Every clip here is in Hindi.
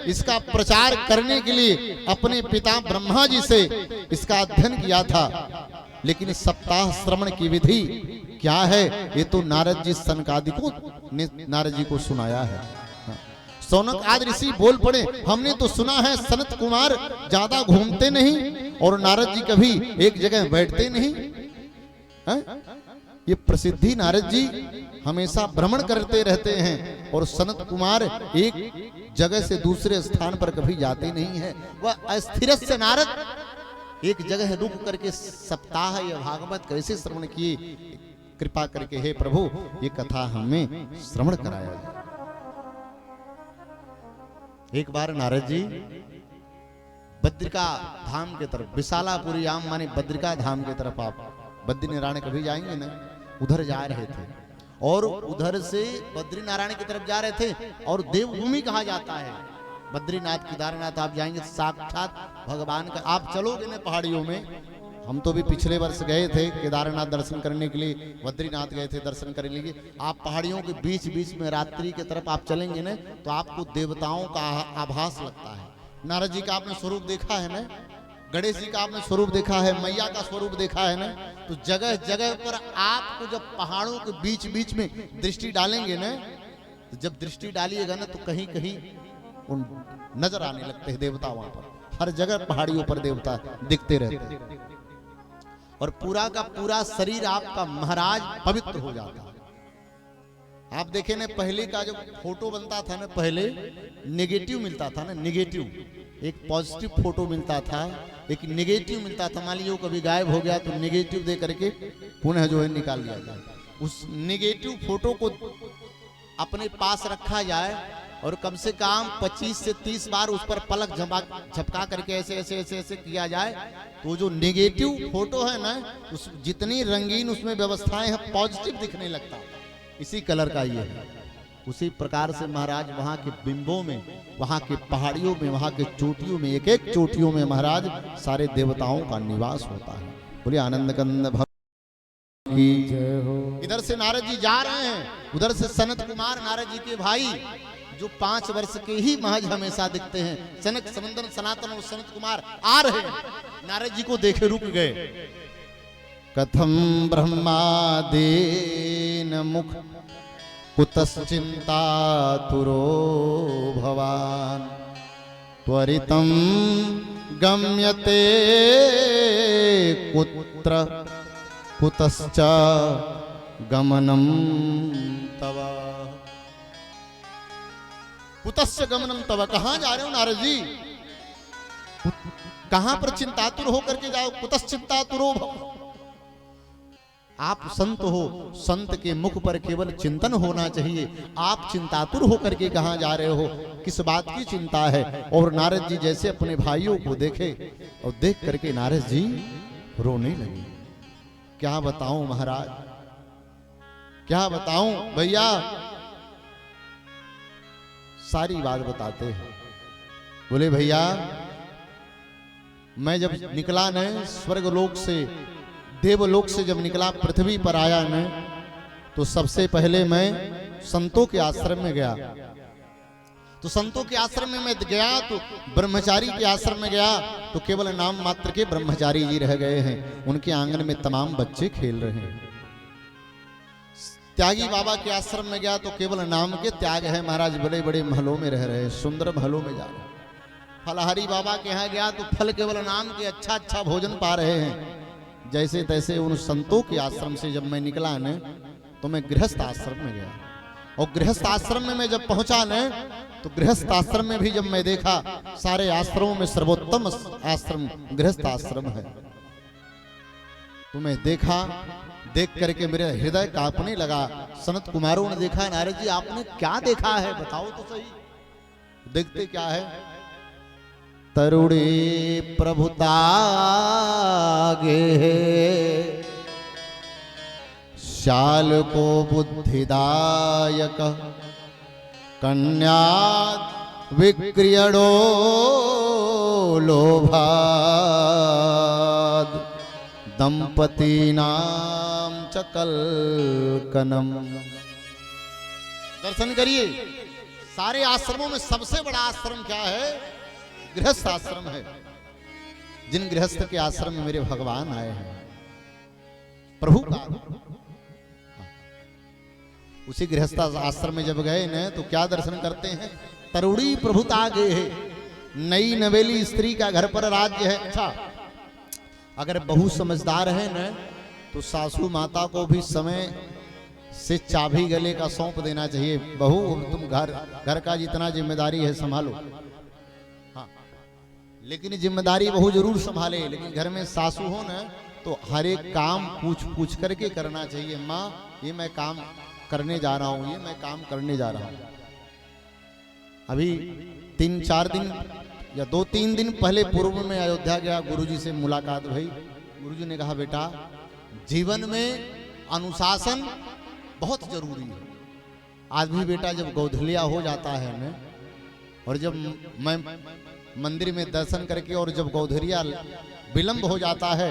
इसका प्रचार करने के लिए अपने पिता ब्रह्मा जी से इसका अध्ययन किया था। लेकिन इस सप्ताह श्रवण की विधि क्या है, ये तो नारद जी सनकादिकों ने नारद जी को सुनाया है। सौनक आदि ऋषि बोल पड़े, हमने तो सुना है सनत कुमार ज्यादा घूमते नहीं और नारद जी कभी एक जगह बैठते नहीं है? ये प्रसिद्धि नारद जी हमेशा भ्रमण करते रहते हैं और सनत कुमार एक जगह से दूसरे स्थान पर कभी जाते नहीं है। वह अस्थिर से नारद एक जगह रुक करके सप्ताह या भागवत कैसे श्रवण किए, कृपा करके हे प्रभु ये कथा हमें श्रवण कराया जाए। एक बार नारद जी बद्रिका धाम के तरफ, विशालापुरी आम माने बद्रिका धाम के तरफ, आप बद्री नारायण कभी जाएंगे ना, उधर जा रहे थे और उधर से बद्री नारायण की तरफ जा रहे थे। और देवभूमि कहा जाता है बद्रीनाथ केदारनाथ, आप जाएंगे साक्षात भगवान का। आप चलोगे ना पहाड़ियों में, हम तो भी पिछले वर्ष गए थे केदारनाथ दर्शन करने के लिए, बद्रीनाथ गए थे दर्शन करने के लिए। आप पहाड़ियों के बीच बीच में रात्रि के तरफ आप चलेंगे ना तो आपको देवताओं का आभास लगता है। नारद जी का आपने स्वरूप देखा है ना, गणेश जी का आपने स्वरूप देखा है, मैया का स्वरूप देखा है ना। तो जगह जगह पर आपको जब पहाड़ों के बीच बीच में दृष्टि डालेंगे ना, तो जब दृष्टि डालिएगा ना तो कहीं कहीं उन नजर आने लगते हैं देवता। वहां पर हर जगह पहाड़ियों पर देवता दिखते रहते हैं और पूरा का पूरा शरीर आपका महाराज पवित्र हो जाता है। आप देखें ना, पहले का जो फोटो बनता था ना, पहले नेगेटिव मिलता था ना, नेगेटिव एक पॉजिटिव फोटो मिलता था, एक नेगेटिव मिलता था। मान लीजिए कभी गायब हो गया तो नेगेटिव दे करके पुनः जो है निकाल लिया जाए। उस नेगेटिव फोटो को अपने पास रखा जाए और कम से कम 25 से 30 बार उस पर पलक झपका करके ऐसे ऐसे ऐसे ऐसे किया जाए तो जो नेगेटिव फोटो है ना, उस जितनी रंगीन उसमें व्यवस्थाएं हैं पॉजिटिव दिखने लगता है। इसी कलर का ये है। उसी प्रकार से महाराज वहां के बिंबों में, वहां के पहाड़ियों में, वहां के चोटियों में, एक एक चोटियों में महाराज सारे देवताओं का निवास होता है। बोले आनंद कंद की जय हो। इधर से नारद जी जा रहे हैं, उधर से सनत कुमार नारद जी के भाई जो 5 वर्ष के ही महज हमेशा दिखते हैं, सनक सनंदन सनातन और सनत कुमार आ रहे हैं, नारद जी को देखे रुक गए। कथम ब्रह्मादेन मुख कुतश्चिंता तुरो भवान त्वरितं गम्यते कुत्र कुतश्च गमनम तव। कुतश्च गमनम तव, कहां जा रहे हो नारद जी, कहां पर चिंतातुर होकर के जाओ। कुतश्चिंतातुरो भव, आप संत हो, संत के मुख पर केवल चिंतन होना चाहिए। आप चिंतातुर होकर के कहां जा रहे हो, किस बात की चिंता है। और नारद जी जैसे अपने भाइयों को देखे और देख करके नारद जी रोने लगे। क्या बताऊं महाराज, क्या बताऊं भैया, सारी बात बताते हैं। बोले भैया मैं जब निकला न स्वर्गलोक से, देवलोक से जब निकला पृथ्वी पर आया न, तो सबसे पहले मैं संतों के आश्रम में गया। तो संतों के आश्रम में मैं गया तो ब्रह्मचारी के आश्रम में गया तो केवल नाम मात्र के ब्रह्मचारी जी रह गए हैं, उनके आंगन में तमाम बच्चे खेल रहे हैं। त्यागी बाबा के आश्रम में गया तो केवल नाम के त्याग है, महाराज बड़े बड़े महलों में रह रहे हैं, सुंदर महलों में जा रहे हैं। फलहारी बाबा के यहाँ गया तो फल केवल नाम के अच्छा अच्छा भोजन पा रहे हैं। जैसे तैसे उन संतों के आश्रम से जब मैं निकला न तो मैं गृहस्थ आश्रम में गया और गृहस्थ आश्रम में मैं जब पहुंचा न तो गृहस्थ आश्रम में भी जब मैं देखा सारे आश्रमों में सर्वोत्तम आश्रम गृहस्थ आश्रम है। तो मैं देखा, देख करके मेरे हृदय कांपने लगा। सनत कुमारों ने देखा, नारद जी आपने क्या देखा है बताओ तो सही। देखते क्या है, तरुणी प्रभुता गे शाल को बुद्धिदायक कन्या विक्रियणो लोभाद दंपति नाम चकल कनम। दर्शन करिए, सारे आश्रमों में सबसे बड़ा आश्रम क्या है? गृहस्थ आश्रम है। जिन गृहस्थ के आश्रम में मेरे भगवान आए हैं, प्रभु का, उसी गृहस्थ आश्रम में जब गए न तो क्या दर्शन करते हैं? तरुणी प्रभुता गे है, नई नवेली स्त्री का घर पर राज्य है। अच्छा, अगर बहू समझदार है न तो सासू माता को भी समय से चाबी गले का सौंप देना चाहिए। बहू तुम घर का जितना जिम्मेदारी है संभालो। हाँ, लेकिन जिम्मेदारी बहू जरूर संभाले, लेकिन घर में सासू हो न तो हर एक काम पूछ करके करना चाहिए। माँ ये मैं काम करने जा रहा हूं, ये मैं काम करने जा रहा हूं। अभी 3-4 दिन या 2-3 दिन पहले पूर्व में अयोध्या गया, गुरुजी से मुलाकात हुई। गुरुजी ने कहा बेटा जीवन में अनुशासन बहुत जरूरी है। आदमी बेटा जब गौधलिया हो जाता है न, और जब मैं मंदिर में दर्शन करके और जब गौधलिया विलंब हो जाता है,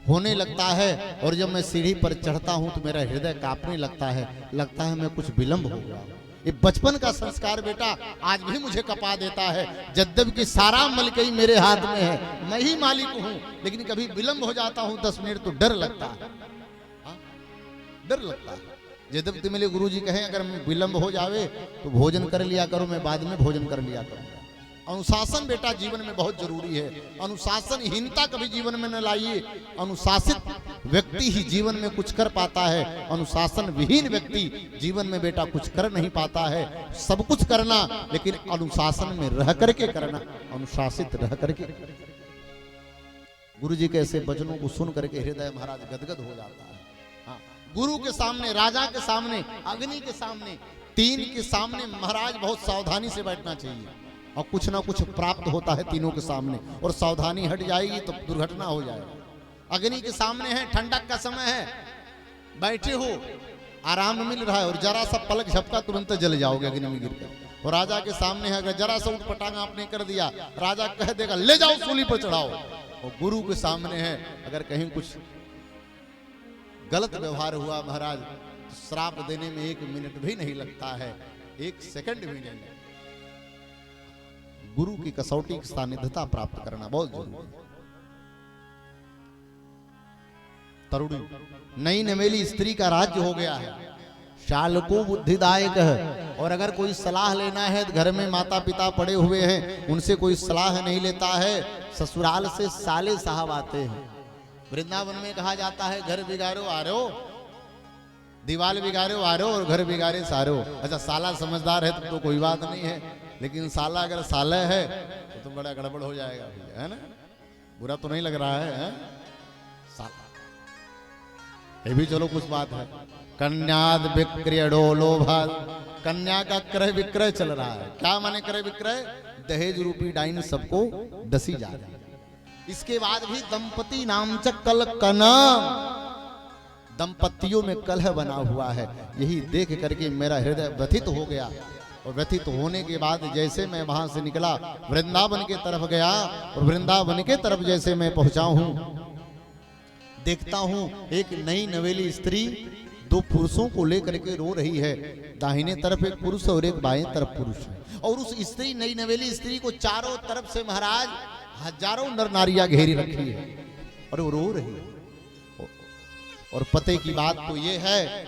होने लगता है, और जब मैं सीढ़ी पर चढ़ता हूं तो मेरा हृदय कांपने लगता है मैं कुछ विलंब हो गया। ये बचपन का संस्कार बेटा आज भी मुझे कपा देता है। जद्यपि सारा मलकई मेरे हाथ में है, मैं ही मालिक हूं, लेकिन कभी विलंब हो जाता हूं 10 मिनट तो डर लगता है। डर लगता है। यद्यपि मेरे गुरुजी कहें अगर विलंब हो जावे तो भोजन कर लिया करो, मैं बाद में भोजन कर लिया करूंगा। अनुशासन बेटा जीवन में बहुत जरूरी है। अनुशासनहीनता कभी जीवन में न लाइए। अनुशासित व्यक्ति ही जीवन में कुछ कर पाता है। अनुशासन विहीन व्यक्ति जीवन में बेटा कुछ कर नहीं पाता है। सब कुछ करना लेकिन अनुशासन में रह करके करना, अनुशासित रह करके। गुरु जी के ऐसे वचनों को सुन करके हृदय महाराज गदगद हो जाता है। हाँ, गुरु के सामने, राजा के सामने, अग्नि के सामने, तीन के सामने महाराज बहुत सावधानी से बैठना चाहिए। और कुछ ना कुछ प्राप्त होता है तीनों के सामने, और सावधानी हट जाएगी तो दुर्घटना हो जाएगी। अग्नि के सामने है, ठंडक का समय है, बैठे हो, आराम मिल रहा है, और जरा सा पलक झपका तुरंत जल जाओगे अग्नि में गिरकर। और राजा के सामने है, अगर जरा सा उठपटांग आपने कर दिया, राजा कह देगा ले जाओ सूली पर चढ़ाओ। और गुरु के सामने है, अगर कहीं कुछ गलत व्यवहार हुआ महाराज तो श्राप देने में 1 मिनट भी नहीं लगता है, 1 सेकंड भी नहीं। गुरु की कसौटी की सानिध्यता प्राप्त करना बहुत जरूरी है। तरुणी नई नवेली स्त्री का राज्य हो गया है, शाल को बुद्धिदायक है। और अगर कोई सलाह लेना है तो घर में माता पिता पड़े हुए हैं, उनसे कोई सलाह नहीं लेता है। ससुराल से साले साहब आते हैं। वृंदावन में कहा जाता है घर बिगाड़ो आ रहे हो, दीवाल बिगाड़ो आ रहे हो, और घर बिगाड़े सारे हो। अच्छा, साला समझदार है तो कोई बात नहीं है, लेकिन साला अगर साले है तो बड़ा गड़बड़ हो जाएगा, है ना? बुरा तो नहीं लग रहा है साला, ये भी चलो कुछ बात है। कन्याद विक्रय डोलोभाद, कन्या का क्रय विक्रय चल रहा है। क्या माने क्रय विक्रय? दहेज रूपी डाइन सबको दसी जा रही है। इसके बाद भी दंपति नाम च कल कना, दंपतियों में कलह बना हुआ है। यही देख करके मेरा हृदय व्यथित हो गया, और व्यथित होने के बाद जैसे मैं वहां से निकला, वृंदावन के तरफ गया, और वृंदावन के तरफ जैसे मैं पहुंचा हूं, देखता हूं एक नई नवेली स्त्री 2 पुरुषों को लेकर के रो रही है। दाहिने तरफ एक पुरुष और एक बाएं तरफ पुरुष है। और उस स्त्री, नई नवेली स्त्री को चारों तरफ से महाराज हजारों नर नारियां घेरी रखी है, और वो रो रही है। और पते की बात तो ये है,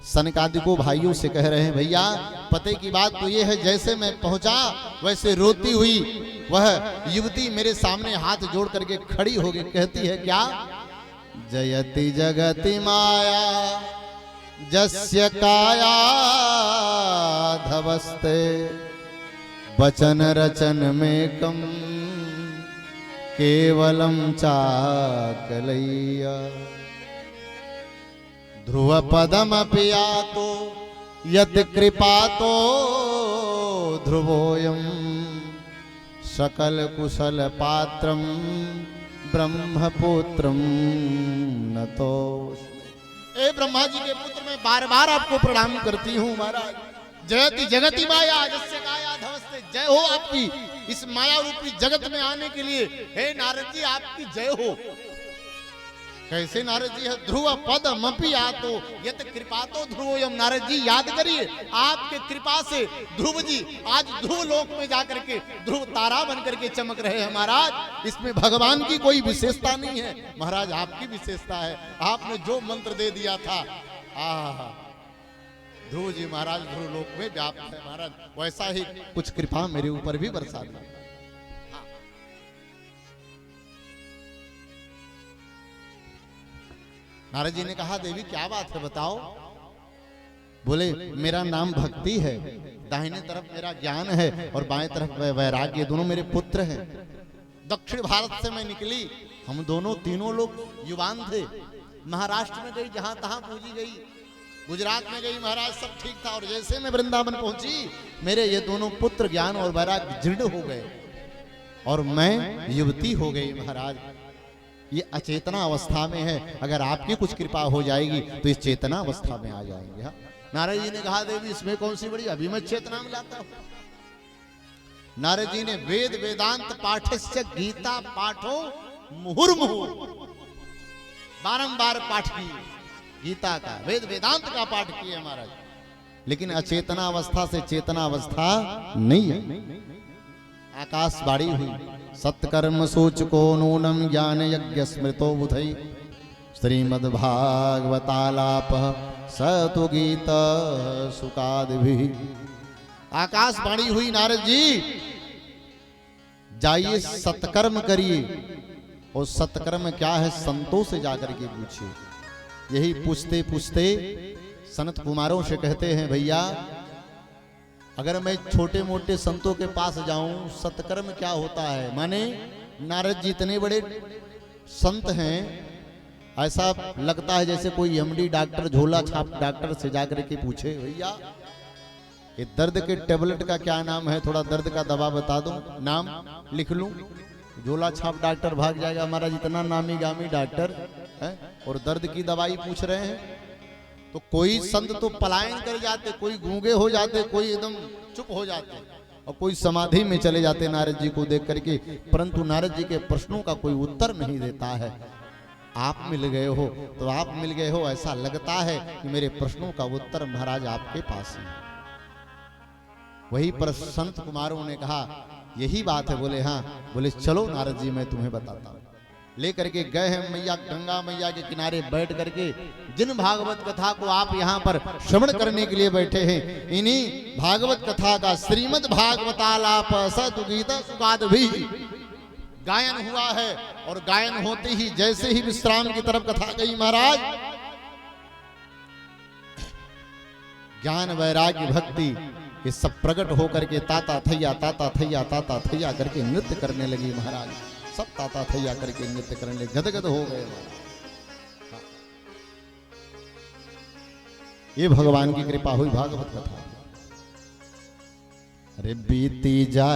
सनकादिकों भाइयों से कह रहे हैं भैया पते की बात तो ये है, जैसे मैं पहुंचा वैसे रोती हुई वह युवती मेरे सामने हाथ जोड़ करके खड़ी हो गई। कहती है क्या? जयति जगति माया जस्य काया धवस्ते, वचन रचन में कम केवलम चाकलैया। ध्रुव पदम पिया तो यद कृपा तो ध्रुवोयम, सकल कुशल पात्रम ब्रह्मपुत्रम नतोष। ए ब्रह्मा जी के पुत्र, मैं बार बार आपको प्रणाम करती हूँ महाराज। जयति जगति माया जस्य काया धवस्ते, जय हो आपकी इस माया रूपी जगत में आने के लिए। हे नारद जी आपकी जय हो। कैसे नारद जी है, ध्रुव पद मपी आतो यत कृपा तो ध्रुवयम। नारद जी याद करिए, आपके कृपा से ध्रुव जी आज ध्रुव लोक में जाकर के ध्रुव तारा बन करके चमक रहे हैं महाराज। इसमें भगवान की कोई विशेषता नहीं है महाराज, आपकी विशेषता है। आपने जो मंत्र दे दिया था, ध्रुव जी महाराज ध्रुव लोक में व्याप्त है महाराज, वैसा ही कुछ कृपा मेरे ऊपर भी बरसा दी। नारद जी ने कहा देवी क्या बात है बताओ। बोले मेरा नाम भक्ति है, दाहिने तरफ मेरा ज्ञान है और बाएं तरफ वैराग्य, दोनों मेरे पुत्र हैं। दक्षिण भारत से मैं निकली, हम दोनों तीनों लोग युवान थे। महाराष्ट्र में गई, जहां तहां पूजी गई, गुजरात में गई महाराज, सब ठीक था। और जैसे मैं वृंदावन पहुंची, मेरे ये दोनों पुत्र ज्ञान और वैराग्य दृढ़ हो गए और मैं युवती हो गई महाराज। ये अचेतना अवस्था में है, अगर आपकी कुछ कृपा हो जाएगी तो इस चेतना अवस्था में आ जाएंगे। हाँ? नारद जी ने कहा देवी इसमें कौन सी बड़ी, अभी मैं चेतना में लाता हूं। नारद जी ने वेद वेदांत पाठस्य गीता पाठो मुहुर्मुहु बारंबार पाठ किए, गीता का वेद वेदांत का पाठ किए महाराज, लेकिन अचेतना अवस्था से चेतना अवस्था नहीं है। आकाशवाणी हुई, सत्कर्म सूचको नूनम ज्ञान यज्ञ स्मृतो बुधई श्रीमद्भागवतालाप सतु गीत सुकादि। आकाशवाणी हुई, नारद जी जाइए सत्कर्म करिए। और सत्कर्म क्या है, संतों से जाकर के पूछिए। यही पूछते पूछते सनत कुमारों से कहते हैं भैया अगर मैं छोटे मोटे संतों के पास जाऊं सत्कर्म क्या होता है। माने नारद जी इतने बड़े संत हैं, ऐसा लगता है जैसे कोई एमडी डॉक्टर, झोला छाप डॉक्टर से जाकर के पूछे भैया ये दर्द के टेबलेट का क्या नाम है, थोड़ा दर्द का दवा बता दो, नाम लिख लूं। झोला छाप डॉक्टर भाग जाएगा हमारा, जितना नामी गामी डॉक्टर है, और दर्द की दवाई पूछ रहे हैं। तो कोई संत तो पलायन कर जाते, कोई गूंगे हो जाते, कोई एकदम चुप हो जाते और कोई समाधि में चले जाते नारद जी को देख करके। परंतु नारद जी के प्रश्नों का कोई उत्तर नहीं देता है। आप मिल गए हो तो आप मिल गए हो, ऐसा लगता है कि मेरे प्रश्नों का उत्तर महाराज आपके पास है। वही पर संत कुमारों ने कहा यही बात है। बोले हाँ। बोले चलो नारद जी मैं तुम्हें बताता हूँ। लेकर के गए हैं मैया, गंगा मैया के किनारे बैठ करके जिन भागवत कथा को आप यहाँ पर श्रवण करने के लिए बैठे हैं, इन्हीं भागवत कथा का श्रीमद् भागवतालाप सतु गीत सुकाद भी गायन हुआ है। और गायन होते ही जैसे ही विश्राम की तरफ कथा गई महाराज, ज्ञान वैराग्य भक्ति ये सब प्रकट होकर के ताता थैया ताता थैया ताता थैया करके नृत्य करने लगी महाराज। सब ताता थैया करके नृत्य करने गदगद हो गए। ये भगवान की कृपा हुई भागवत कथा। अरे बीती जा